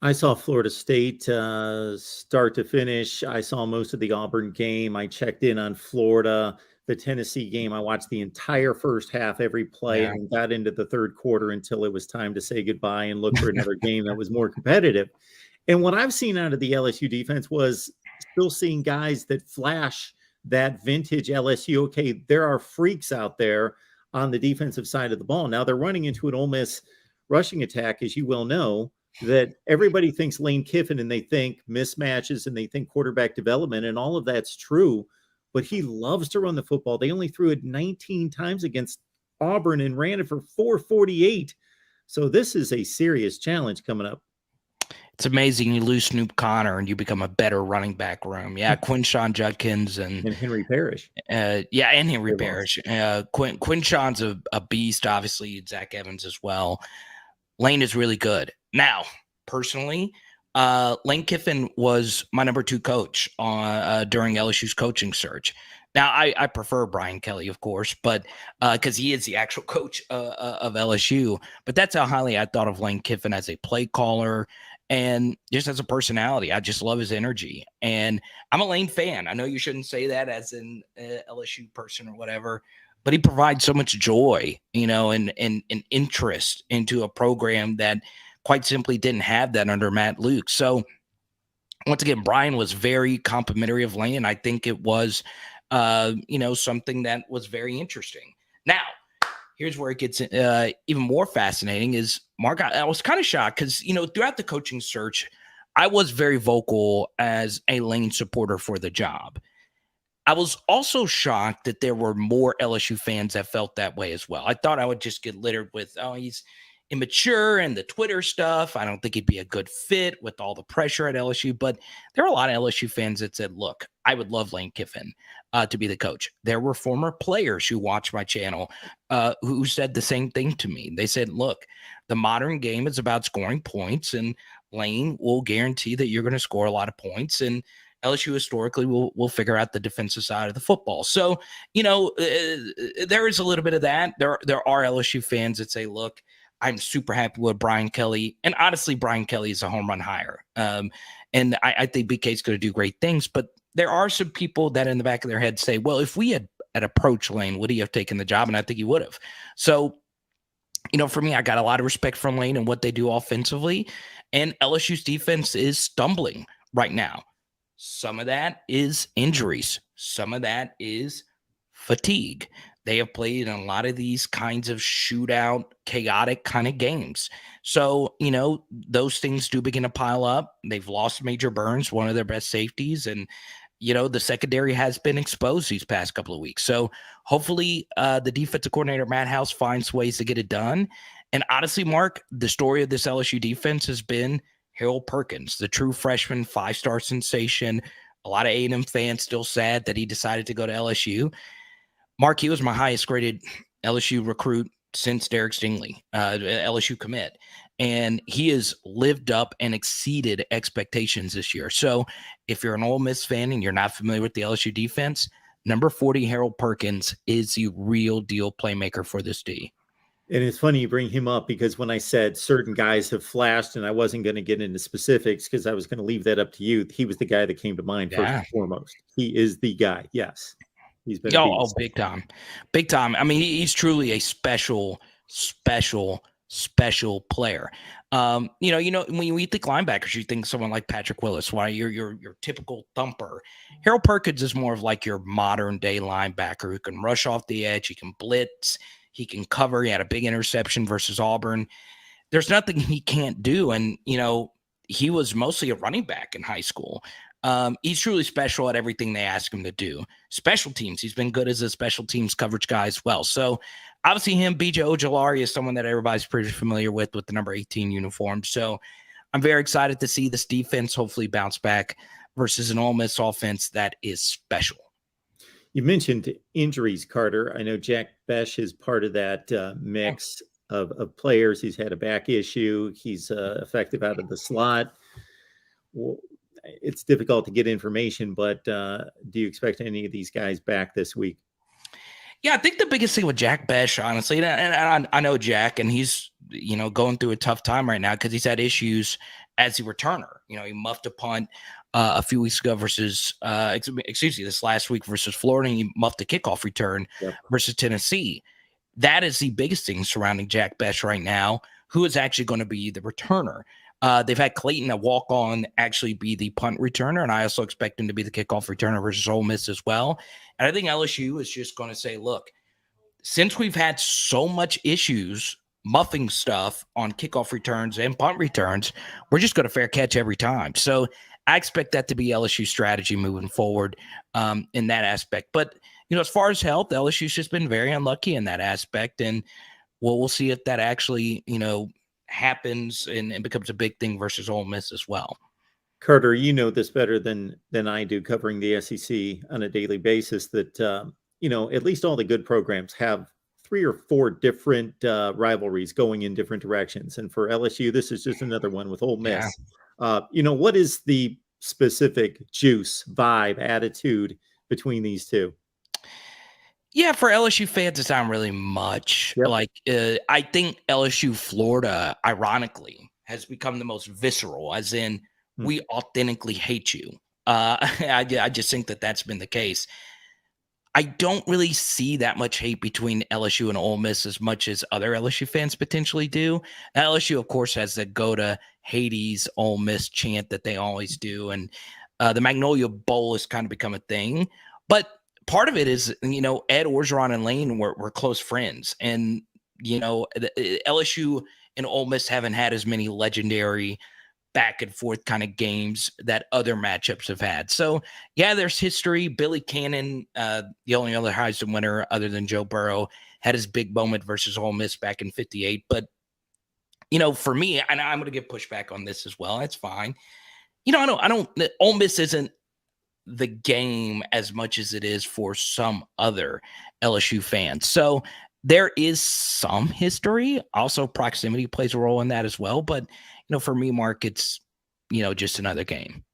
I saw Florida State start to finish. I saw most of the Auburn game. I checked in on Florida, the Tennessee game. I watched the entire first half, every play, Yeah. and then got into the third quarter until it was time to say goodbye and look for another game that was more competitive. And what I've seen out of the LSU defense was still seeing guys that flash that vintage LSU. Okay, there are freaks out there on the defensive side of the ball. Now they're running into an Ole Miss rushing attack, as you well know, that everybody thinks Lane Kiffin and they think mismatches and they think quarterback development, and all of that's true. But he loves to run the football. They only threw it 19 times against Auburn and ran it for 448. So this is a serious challenge coming up. It's amazing you lose Snoop Connor and you become a better running back room. Yeah, Quinshawn Judkins and Henry Parrish. And Henry Parrish. Quinshawn's a beast, obviously. Zach Evans as well. Lane is really good. Now, personally, Lane Kiffin was my number 2 coach during LSU's coaching search. Now, I prefer Brian Kelly, of course, but because he is the actual coach of LSU. But that's how highly I thought of Lane Kiffin as a play caller and just as a personality. I just love his energy. And I'm a Lane fan. I know you shouldn't say that as an LSU person or whatever, but he provides so much joy, and interest into a program that quite simply didn't have that under Matt Luke. So once again, Brian was very complimentary of Lane. I think it was, something that was very interesting. Now, here's where it gets even more fascinating is, Mark, I was kind of shocked because, throughout the coaching search, I was very vocal as a Lane supporter for the job. I was also shocked that there were more LSU fans that felt that way as well. I thought I would just get littered with, he's immature and the Twitter stuff. I don't think he'd be a good fit with all the pressure at LSU. But there are a lot of LSU fans that said, look, I would love Lane Kiffin to be the coach. There were former players who watched my channel who said the same thing to me. They said, look, the modern game is about scoring points, and Lane will guarantee that you're going to score a lot of points, and LSU historically will figure out the defensive side of the football. So, there is a little bit of that. There are LSU fans that say, look, I'm super happy with Brian Kelly. And honestly, Brian Kelly is a home run hire. And I think BK is going to do great things. But there are some people that in the back of their head say, well, if we had approached Lane, would he have taken the job? And I think he would have. So, for me, I got a lot of respect from Lane and what they do offensively. And LSU's defense is stumbling right now. Some of that is injuries. Some of that is fatigue. They have played in a lot of these kinds of shootout, chaotic kind of games. So, those things do begin to pile up. They've lost Major Burns, one of their best safeties. And, the secondary has been exposed these past couple of weeks. So hopefully the defensive coordinator, Matt House, finds ways to get it done. And honestly, Mark, the story of this LSU defense has been Harold Perkins, the true freshman 5-star sensation. A lot of A&M fans still sad that he decided to go to LSU. Mark, he was my highest graded LSU recruit since Derek Stingley, LSU commit. And he has lived up and exceeded expectations this year. So if you're an Ole Miss fan and you're not familiar with the LSU defense, number 40, Harold Perkins, is the real deal playmaker for this D. And it's funny you bring him up because when I said certain guys have flashed and I wasn't going to get into specifics because I was going to leave that up to you, he was the guy that came to mind first and foremost. He is the guy. Yes. He's been big time. Big time. I mean, he's truly a special player. When you think linebackers, you think someone like Patrick Willis, why your typical thumper. Harold Perkins is more of like your modern day linebacker who can rush off the edge, he can blitz, he can cover. He had a big interception versus Auburn. There's nothing he can't do. And, he was mostly a running back in high school. He's truly special at everything they ask him to do. Special teams, he's been good as a special teams coverage guy as well. So obviously him, BJ Ojulari, is someone that everybody's pretty familiar with the number 18 uniform. So I'm very excited to see this defense hopefully bounce back versus an Ole Miss offense that is special. You mentioned injuries, Carter. I know Jack Besh is part of that mix of players. He's had a back issue. He's effective out of the slot. Well, it's difficult to get information, but do you expect any of these guys back this week? Yeah, I think the biggest thing with Jack Besh, honestly, and I know Jack, and he's going through a tough time right now because he's had issues as the returner. You know, he muffed a punt a few weeks ago versus, excuse me, this last week versus Florida. And he muffed a kickoff return versus Tennessee. That is the biggest thing surrounding Jack Bech right now. Who is actually going to be the returner? They've had Clayton, a walk-on, actually be the punt returner, and I also expect him to be the kickoff returner versus Ole Miss as well. And I think LSU is just going to say, look, since we've had so much issues muffing stuff on kickoff returns and punt returns, we're just going to fair catch every time. So I expect that to be LSU strategy moving forward in that aspect. But, you know, as far as health, LSU's just been very unlucky in that aspect. And we'll see if that actually, you know, happens and becomes a big thing versus Ole Miss as well. Carter, you know this better than I do, covering the SEC on a daily basis, that you know, at least all the good programs have 3 or 4 different rivalries going in different directions. And for LSU, this is just another one with Ole Miss. You know, what is the specific juice, vibe, attitude between these two? Yeah, for LSU fans, it's not really much. Like, I think LSU Florida, ironically, has become the most visceral, as in we authentically hate you. I just think that that's been the case. I don't really see that much hate between LSU and Ole Miss as much as other LSU fans potentially do. Now, LSU, of course, has the go to Hades Ole Miss chant that they always do. And the Magnolia Bowl has kind of become a thing. But part of it is, you know, Ed Orgeron and Lane were close friends. And, you know, LSU and Ole Miss haven't had as many legendary back and forth kind of games that other matchups have had. So, yeah, there's history. Billy Cannon, the only other Heisman winner other than Joe Burrow, had his big moment versus Ole Miss back in 58. But, you know, for me, and I'm going to get pushback on this as well. That's fine. You know, I don't, Ole Miss isn't the game as much as it is for some other LSU fans. So there is some history. Also, proximity plays a role in that as well. But, you know, for me, Mark, it's, you know, just another game.